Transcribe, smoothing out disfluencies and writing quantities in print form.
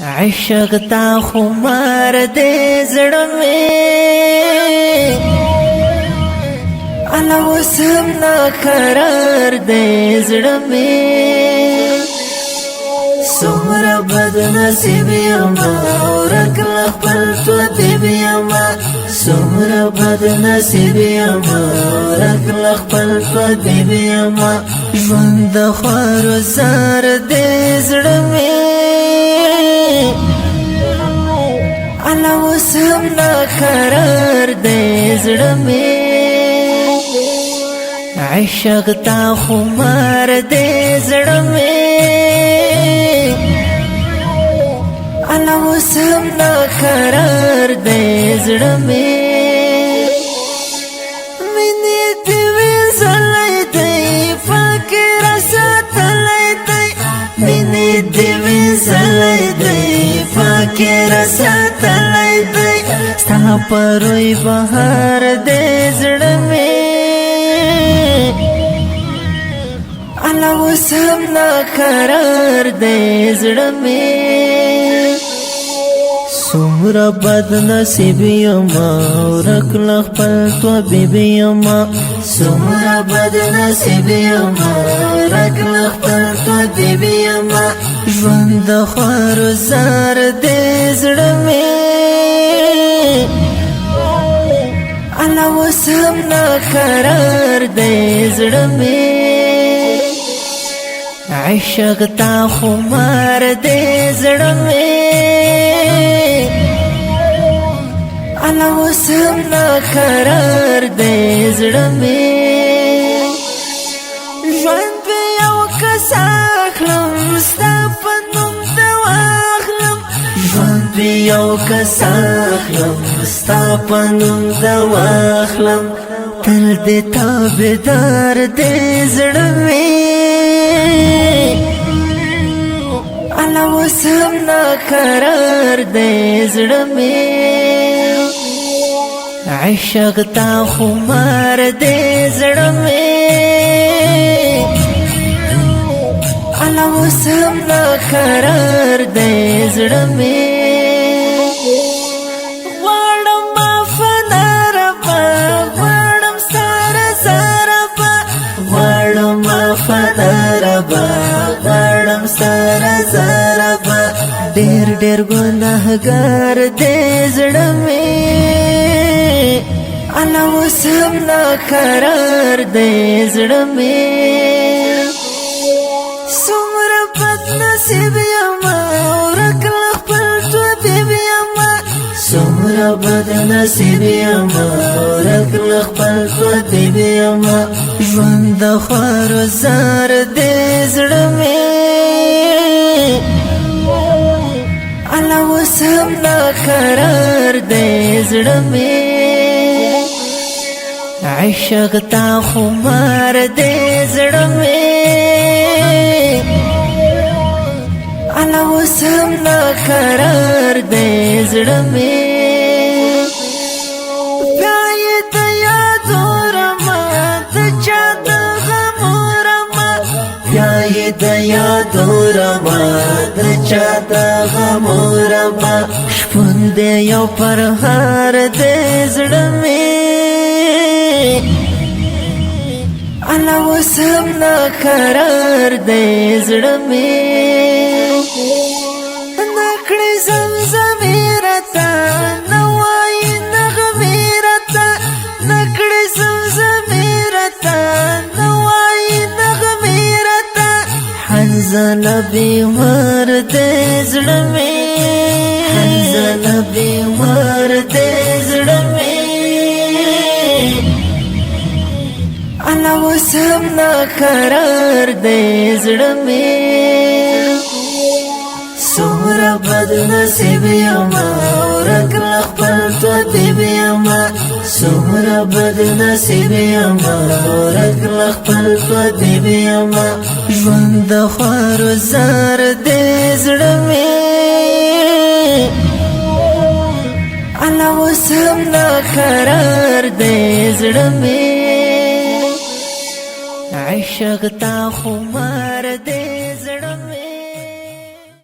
عشق تا خمار دے زړه مې انا وسم نا قرار دے زړه مې سمرا بد نصیب یما ورک خپل تو دی یما سمرا بد نصیب یما ورک خپل تو دی یما ژوند خور زار دے زړه مې انا وسم نا قرار دے زړه مې عشق تا خمار دے زړه مې انا وسم نا قرار دے زړه مې مینې دې وزلای دی فکر ساتلای دی مینې دې وزلای دی فکر ساتلای دی ستا پروي بهار دې زړه مې انا وسم نا قرار دے زړه مې سمرا بد نصیب یما ورک خپل تو بیبي یما سمرا بد نصیب یما ورک خپل تو بیبي یما ژوند خور زار دے زړه مې انا وسم نا قرار دے زړه مې عشق تا خمار دے زړه مې انا وسم نا قرار دے زړه مې ژوند په یو کس اخلم ستا په نوم د واخلم ژوند په یو کس اخلم ستا په نوم د واخلم تل دې تابعدار دې زړه مې انا وسم نا قرار دے زړه مې عشق تا خمار دے زړه مې انا وسم نا قرار دے زړه مې ډېر ډېر ګناهګار دې زړه مې انا وسم نا قرار دې زړه مې څومره بد نصیب یما ورک خپل تو بیبي یما څومره بد نصیب یما ورک خپل تو بیبي یما ژوند خور زار دې زړه مې انا وسم نا قرار دے زړه مې عشق تا خمار دے زړه مې انا وسم نا قرار دے زړه مې پیای د یادو رما د چا د غمور ما پیای د یادو رما د چا د غمور ما شپون دې یو پرهار دې زړه مې انا وسم نا قرار دې زړه مې نکړې زمزمې راته نوای نغمې راته نکړې زمزمې راته نوای نغمې راته حنزله بیمار دې زړه مې حنزله بیمار دې زړه مې انا وسم نا قرار دے زړه مې سمرا بد نصیب یما ورک خپل تو بیبي یما سمرا بد نصیب یما ورک خپل تو بیبي یما ژوند خور زار دے زړه مې انا وسم نا قرار دے زړه مې عشق تا خمار دے زړه مې